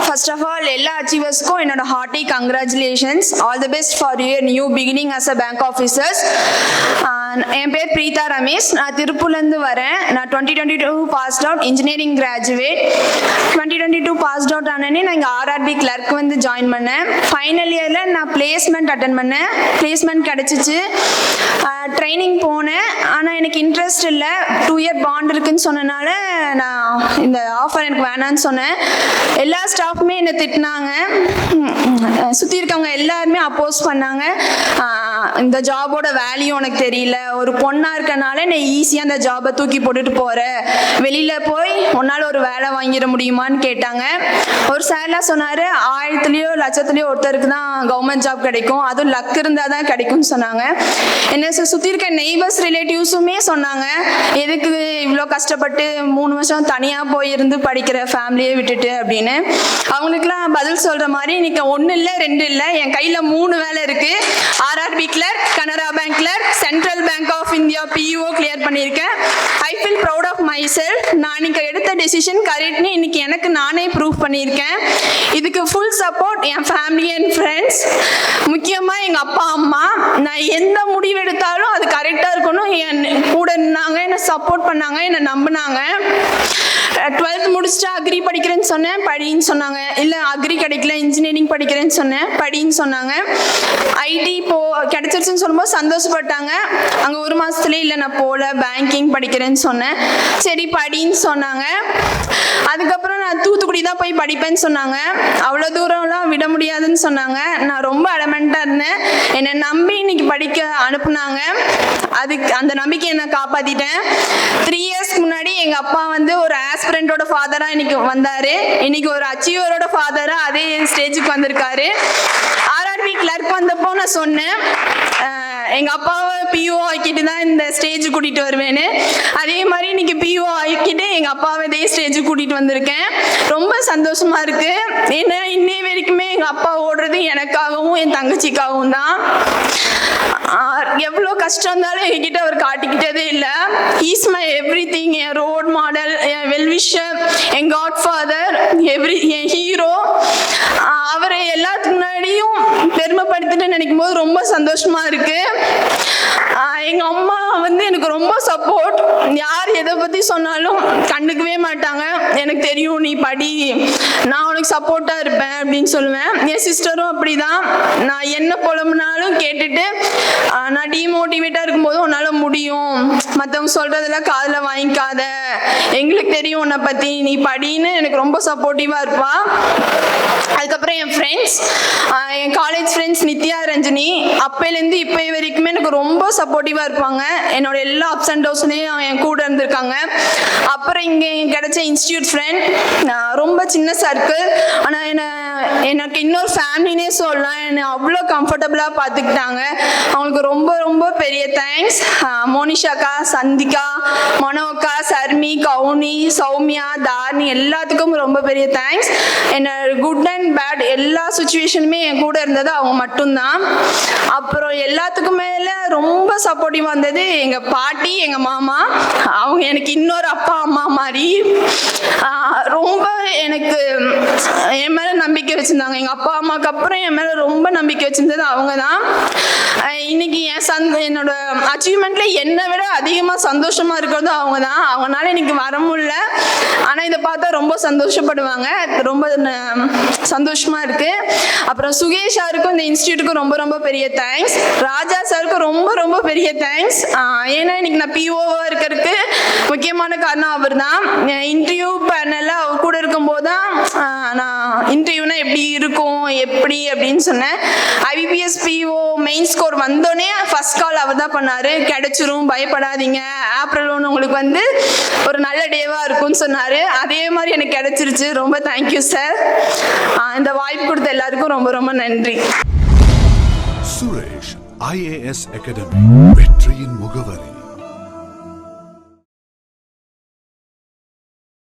First of all, எல்லா அச்சீவர்ஸ்க்கும் என்னோட hearty congratulations. All the best for your new beginning as a bank officers. என் பேர் பிரீதா ரமேஷ். நான் திருப்பூர்லேருந்து வரேன். நான் 2022 passed out, engineering graduate. 2022 passed out ஆனே நான் இங்கே ஆர்ஆர்பி கிளர்க் வந்து ஜாயின் பண்ணேன். ஃபைனல் இயரில் நான் பிளேஸ்மெண்ட் அட்டன் பண்ணேன். பிளேஸ்மெண்ட் கிடச்சிச்சு. ட்ரைனிங் போனேன். ஆனால் எனக்கு இன்ட்ரெஸ்ட் இல்லை. 2 இயர் பாண்ட் இருக்குன்னு சொன்னனால நான் இந்த ஆஃபர் எனக்கு வேணான்னு சொன்னேன். எல்லா ஸ்டாஃப்மே என்னை திட்டினாங்க. சுற்றி இருக்கவங்க எல்லாருமே அப்போஸ் பண்ணாங்க. இந்த ஜாபோட வேல்யூ உனக்கு தெரியல, ஒரு பொண்ணாக இருக்கனால நான் ஈஸியாக அந்த ஜாபை தூக்கி போட்டுட்டு போகிறேன், வெளியில் போய் உன்னால் ஒரு வேலை வாங்கிட முடியுமான்னு கேட்டாங்க. ஒரு சார்லாம் சொன்னார், 1000லையோ லட்சத்துலையோ ஒருத்தருக்கு தான் கவர்மெண்ட் ஜாப் கிடைக்கும், அதுவும் லக் இருந்தால் தான் கிடைக்கும்னு சொன்னாங்க. என்னை சுற்றி இருக்க நெய்பர்ஸ் ரிலேட்டிவ்ஸுமே சொன்னாங்க, எதுக்கு இவ்வளோ கஷ்டப்பட்டு 3 வருஷம் தனியாக போயிருந்து படிக்கிற ஃபேமிலியை விட்டுட்டு அப்படின்னு. அவங்களுக்குலாம் பதில் சொல்கிற மாதிரி இன்னைக்கு 1 இல்லை 2 இல்லை, என் கையில் 3 வேலை இருக்குது. RRB clerk, Canara bank clerk, central bank of India PO clear பண்ணியிருக்கேன். I feel proud of myself. நான் இன்னைக்கு எடுத்த டெசிஷன் கரெக்ட்னு இன்னைக்கு எனக்கு நானே ப்ரூவ் பண்ணியிருக்கேன். இதுக்கு full support N family and friends, முக்கியமாக எங்கள் அப்பா அம்மா. நான் எந்த முடிவு எடுத்தாலும் அது கரெக்டாக இருக்கணும், என் கூட நின்னாங்க, என்னை சப்போர்ட் பண்ணாங்க, என்னை நம்பினாங்க. 12th முடிச்சுட்டு அக்ரி படிக்கிறேன்னு சொன்னேன், படின்னு சொன்னாங்க. இல்லை அக்ரி கிடைக்கல, இன்ஜினியரிங் படிக்கிறேன்னு சொன்னேன், படின்னு சொன்னாங்க. ஐடி கிடைச்சிருச்சுன்னு சொல்லும்போது சந்தோஷப்பட்டாங்க. அங்கே 1 மாதத்துலேயே இல்லை நான் போகல, பேங்கிங் படிக்கிறேன்னு சொன்னேன். சரி படின்னு சொன்னாங்க. அதுக்கப்புறம் நான் தூத்துக்குடி தான் போய் படிப்பேன்னு சொன்னாங்க. அவ்வளோ தூரம்லாம் விட முடியாதுன்னு சொன்னாங்க. நான் ரொம்ப அடமெண்ட்டாக இருந்தேன். என்னை நம்பி இன்னைக்கு படிக்க அனுப்புனாங்க. அதுக்கு அந்த நம்பிக்கையை நான் காப்பாற்றிட்டேன். 3 இயர்ஸ்க்கு முன்னாடி எங்கள் அப்பா வந்து ஒரு ஆஸ்பிரண்டோட ஃபாதராக இன்னைக்கு வந்தார். இன்னைக்கு ஒரு அச்சீவரோட ஃபாதராக அதே ஸ்டேஜுக்கு வந்திருக்காரு. ஆர்ஆர்பி கிளர்க் வந்தப்போ நான் சொன்னேன், எங்கள் அப்பாவை பிஓ ஆக்கிட்டு தான் இந்த ஸ்டேஜ் கூட்டிகிட்டு வருவேன்னு. அதே மாதிரி இன்னைக்கு பிஓ ஆக்கிட்டு எங்கள் அப்பாவை இதே ஸ்டேஜுக்கு கூட்டிகிட்டு வந்திருக்கேன். ரொம்ப சந்தோஷமாக இருக்குது. ஏன்னா இன்னைய வரைக்குமே எங்கள் அப்பா ஓடுறது எனக்காகவும் என் தங்கச்சிக்காகவும் தான். எவ்வளோ கஷ்டம் இருந்தாலும் என்கிட்ட அவர் காட்டிக்கிட்டதே இல்லை. ஈஸ் மை எவ்ரி திங், என் ரோல் மாடல், என் வெல்விஷர், என் காட் ஃபாதர், என் ஹீரோ. அவரை எல்லாத்துக்கு முன்னாடியும் பெருமைப்படுத்திட்டு நினைக்கும் போது ரொம்ப சந்தோஷமா இருக்கு. எங்கள் அம்மா வந்து எனக்கு ரொம்ப சப்போர்ட். யார் எதை பற்றி சொன்னாலும் கண்டுக்கவே மாட்டாங்க. எனக்கு தெரியும், நீ படி, நான் உனக்கு சப்போர்ட்டாக இருப்பேன் அப்படின்னு சொல்லுவேன். என் சிஸ்டரும் அப்படி தான். நான் என்ன புலம்புனாலும் கேட்டுட்டு, நான் டிமோட்டிவேட்டாக இருக்கும்போது உன்னால் முடியும், மற்றவங்க சொல்கிறதெல்லாம் காதில் வாங்கிக்காத, எங்களுக்கு தெரியும் உன்னை பற்றி, நீ படின்னு எனக்கு ரொம்ப சப்போர்ட்டிவாக இருப்பா. அதுக்கப்புறம் என் ஃப்ரெண்ட்ஸ், என் காலேஜ் ஃப்ரெண்ட்ஸ் நித்யா ரஞ்சினி, அப்போலேருந்து இப்போ வரைக்குமே எனக்கு ரொம்ப சப்போர்ட்டிவாக இருப்பாங்க. என்னோட எல்லா அப்ஸ் அண்ட் டவுன்ஸ்லேயும் என் கூட இருந்திருக்காங்க. அப்புறம் இங்கே கிடைச்ச இன்ஸ்டியூட் ஃப்ரெண்ட், ரொம்ப சின்ன சர்க்கிள், ஆனால் எனக்கு இன்னொரு ஃபேமிலினே சொல்லலாம். என்னை அவ்வளோ கம்ஃபர்டபுளாக பார்த்துக்கிட்டாங்க. அவங்களுக்கு ரொம்ப ரொம்ப பெரிய தேங்க்ஸ். மோனிஷாக்கா, சந்திகா, மனோக்கா, சர்மி, கவுனி, சௌமியா, தார்னி எல்லாத்துக்கும் ரொம்ப பெரிய தேங்க்ஸ். என்னை குட் அண்ட் பேட் எல்லா சுச்சுவேஷனுமே என் கூட இருந்தது அவங்க மட்டும்தான். அப்புறம் எல்லாத்துக்கும் மேலே ரொம்ப சப்போர்ட்டிவாக இருந்தது எங்கள் பாட்டி, எங்கள் மாமா. அவங்க எனக்கு இன்னொரு அப்பா அம்மா மாதிரி. ரொம்ப எனக்கு என் மேலே நம்பிக்கை வச்சுருந்தாங்க. எங்கள் அப்பா அம்மாவுக்கு அப்புறம் என் மேலே ரொம்ப நம்பிக்கை வச்சுருந்தது அவங்க தான். இன்னைக்கு என்னோட அச்சீவ்மெண்ட்ல என்னை விட அதிகமாக சந்தோஷமாக இருக்கிறது அவங்க தான். அவங்களால இன்னைக்கு வர முடியல, ஆனால் இதை பார்த்தா ரொம்ப சந்தோஷப்படுவாங்க. ரொம்ப சந்தோஷமாக இருக்குது. அப்புறம் சுகேஷ் சாருக்கும் இந்த இன்ஸ்டியூட்டுக்கும் ரொம்ப ரொம்ப பெரிய தேங்க்ஸ். ராஜா சாருக்கும் ரொம்ப ரொம்ப பெரிய தேங்க்ஸ். ஏன்னா இன்னைக்கு நான் பிஓவாக இருக்கிறதுக்கு முக்கியமான காரணம் அவர் தான். இன்டர்வியூ பேனலில் அவர் கூட இருக்கும்போது தான் நான் இன்டர்வியூனா எப்படி இருக்கும் எப்படி அப்படின்னு சொன்னேன். ஐபிபிஎஸ் பிஓ மெயின் ஸ்கோர் வந்தோடனே ஃபர்ஸ்ட் கால் அவர் தான் பண்ணார். கிடைச்சிரும், பயப்படாதீங்க, ஏப்ரல் 1 உங்களுக்கு வந்து ஒரு நல்ல டேவாக இருக்கும்னு சொன்னார். அதே மாதிரி எனக்கு கிடைச்சிருச்சு. ரொம்ப தேங்க்யூ சார். இந்த வாய்ப்பு கொடுத்த எல்லாருக்கும் ரொம்ப ரொம்ப நன்றி. சுரேஷ் IAS அகாடமி, வெற்றியின் முகவர்.